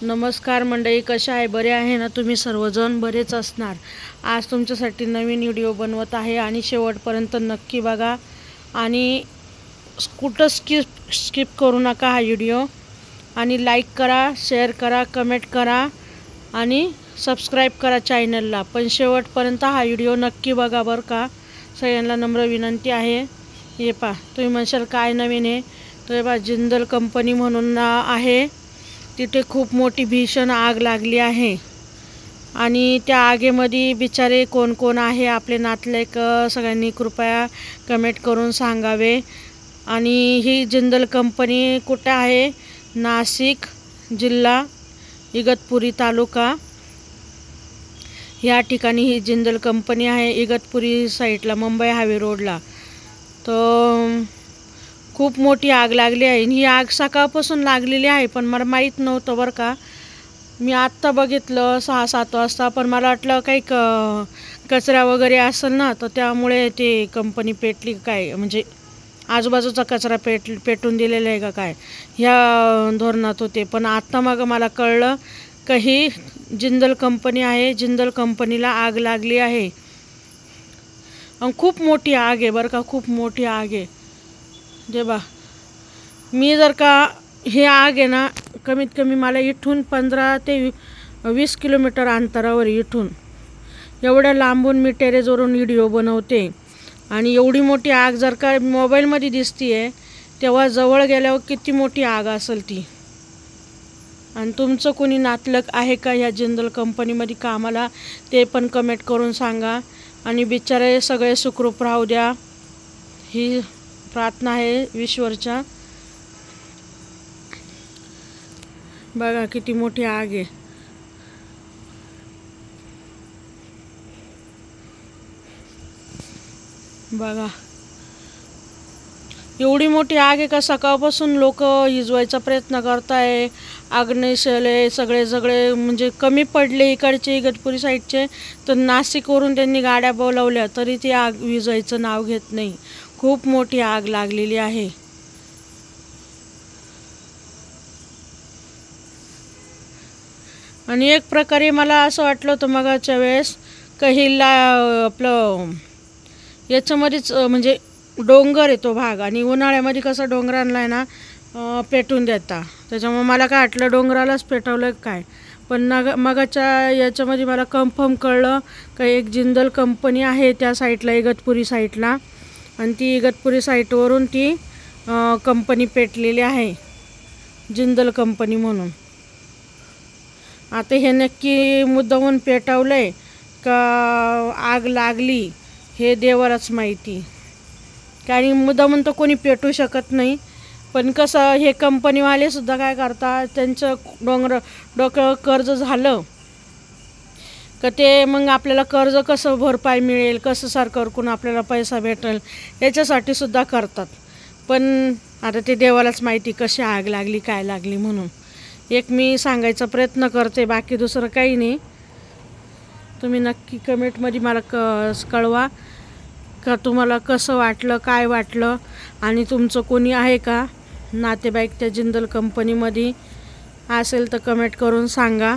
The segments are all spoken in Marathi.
नमस्कार मंडळी, कशा आहे? बरे आहे ना तुम्ही? सर्वजण बरेच असणार. आज तुमच्यासाठी नवीन व्हिडिओ बनवत आहे आणि शेवटपर्यंत नक्की बघा आणि कुठं स्किप करू नका हा व्हिडिओ. आणि लाईक करा, शेअर करा, कमेंट करा आणि सबस्क्राईब करा चॅनलला. पण शेवटपर्यंत हा व्हिडिओ नक्की बघा बरं का. सगळ्यांना नम्र विनंती आहे. हे पहा, तुम्ही म्हणशाल काय नवीन आहे, तर हे पहा, जिंदल कंपनी म्हणून आहे. तिथे खूप मोठी भीषण आग लागली आहे आणि त्या आगीमध्ये बिचारे कोण कोण आहे आपले नातलग सगळ्यांनी कृपया कमेंट करून सांगावे. आणि ही जिंदल कंपनी कुठे आहे? नाशिक जिल्हा, इगतपुरी तालुका या ठिकाणी ही जिंदल कंपनी आहे. इगतपुरी साईडला, मुंबई हायवे रोडला. तर खूप मोठी आग लागली आहे. ही आग सकाळपासून लागलेली आहे, पण मला माहीत नव्हतं बरं का. मी आत्ता बघितलं 6-7 वाजता, पण मला वाटलं काही कचरा वगैरे असेल ना, तर त्यामुळे ते कंपनी पेटली काय, म्हणजे आजूबाजूचा कचरा पेटून दिलेला आहे का काय, ह्या धोरणात होते. पण आत्ता मग मला कळलं का ही जिंदल कंपनी आहे. जिंदल कंपनीला आग लागली आहे आणि खूप मोठी आग आहे बरं का, खूप मोठी आग आहे. जे बा, मी जर का हे आग आहे ना, कमीत कमी मला इथून 15 ते 20 किलोमीटर अंतरावर, इथून एवढ्या लांबून मी टेरेसवरून व्हिडिओ बनवते. आणि एवढी मोठी आग जर का मोबाईलमध्ये दिसती आहे, तेव्हा जवळ गेल्यावर किती मोठी आग असेल ती. आणि तुमचं कोणी नातलग आहे का ह्या जिंदल कंपनीमध्ये कामाला, ते पण कमेंट करून सांगा. आणि बिचारे सगळे सुखरूप राहू द्या, ही प्रार्थना आहे ईश्वरच्या. बघा किती मोठी आग आहे. बघा एवढी मोठी आग आहे का सकाळपासून लोक विझवायचा प्रयत्न करताय. अग्निशले सगळे म्हणजे कमी पडले इकडचे इगतपुरी साईडचे, तर नाशिकवरून त्यांनी गाड्या बोलावल्या तरी ती आग विझवायचं नाव घेत नाही. खूप मोठी आग लागलेली आहे. आणि एक प्रकारे मला असं वाटलं होतं मगाच्या वेळेस कहिला आपलं याच्यामध्येच, म्हणजे डोंगर आहे तो भाग, आणि उन्हाळ्यामध्ये कसं डोंगरांना आहे ना पेटून देता, त्याच्यामुळे मला काय वाटलं डोंगरालाच पेटवलं काय. पण मगाच्या याच्यामध्ये मला कन्फर्म कळलं का एक जिंदल कंपनी आहे त्या साईडला, इगतपुरी साईडला, आणि ती इगतपुरी साईटवरून ती कंपनी पेटलेली आहे, जिंदल कंपनी म्हणून. आता हे नक्की मुद्दामून पेटवलं आहे का आग लागली हे देवालाच माहिती. कारण मुद्दामून तर कोणी पेटू शकत नाही. पण कसं हे कंपनीवालेसुद्धा काय करतात, त्यांचं डोकं कर्ज झालं का ते मग आपल्याला कर्ज कसं भरपाई मिळेल, कसं सरकारकडून आपल्याला पैसा भेटेल, याच्यासाठी सुद्धा करतात. पण आता ते देवालाच माहिती कशी आग लागली, काय लागली म्हणून. एक मी सांगायचा प्रयत्न करते, बाकी दुसरं काही नाही. तुम्ही नक्की कमेंटमध्ये मला कळवा का तुम्हाला कसं वाटलं, काय वाटलं. आणि तुमचं कोणी आहे का नातेवाईक त्या जिंदल कंपनीमध्ये, असेल तर कमेंट करून सांगा.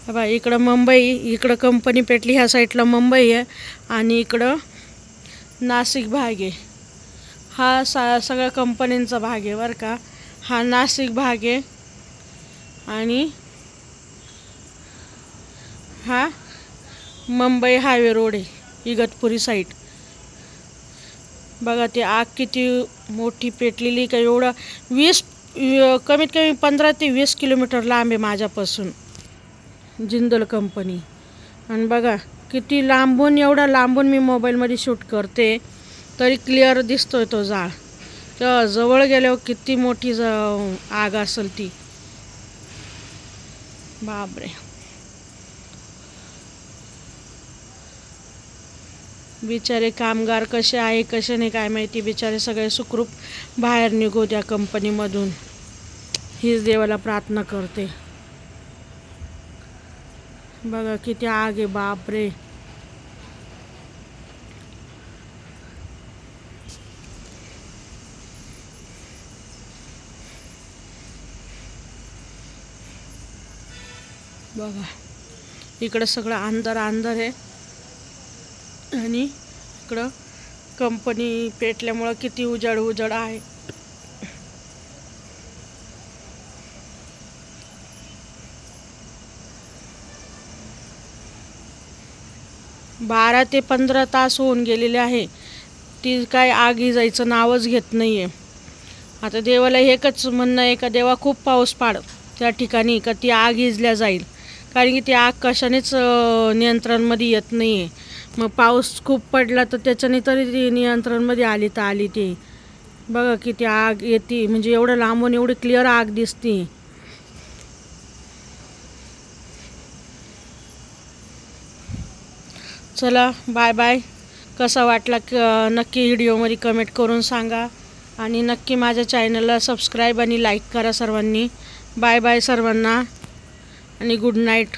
बा इकडं मुंबई, इकडं कंपनी पेटली, ह्या साईडला मुंबई आहे आणि इकडं नाशिक भाग आहे. हा सगळ्या कंपन्यांचा भाग आहे बरं का. हा नाशिक भाग आहे आणि हा मुंबई हायवे रोड आहे, इगतपुरी साईड. बघा ती आग किती मोठी पेटलेली का, एवढं कमीत कमी 15 ते 20 किलोमीटर लांब आहे माझ्यापासून जिंदल कंपनी. आणि बघा किती लांबून, एवढा लांबून मी मोबाईलमध्ये शूट करते तरी क्लिअर दिसतोय तो जाळ. तर जवळ गेल्यावर किती मोठी आग असेल ती, बापरे. बिचारे कामगार कसे आहे कसे नाही काय माहिती, बिचारे सगळे सुखरूप बाहेर निघू द्या कंपनीमधून, हीच देवाला प्रार्थना करते. बघा किती आग आहे, बापरे. बघा इकडं सगळं अंधार अंधार आहे आणि इकडं कंपनी पेटल्यामुळं किती उजाड उजाड आहे. 12 ते 15 तास होऊन गेलेले आहे. ती काय आग जायचं नावच घेत नाही आहे. आता देवाला एकच म्हणणं आहे का देवा खूप पाऊस पाड त्या ठिकाणी का ती आग इजल्या जाईल, कारण की ती आग कशानेच नियंत्रणमध्ये येत नाही आहे. मग पाऊस खूप पडला तर त्याच्याने तरी ती नियंत्रणमध्ये आली तर आली. ती बघा किती आग येते, म्हणजे एवढं लांबून एवढी क्लिअर आग दिसते. चला बाय बाय. कसा वाटला नक्की व्हिडिओमध्ये कमेंट करून सांगा आणि नक्की माझ्या चॅनलला सबस्क्राईब आणि लाईक करा सर्वांनी. बाय बाय सर्वांना आणि गुड नाईट.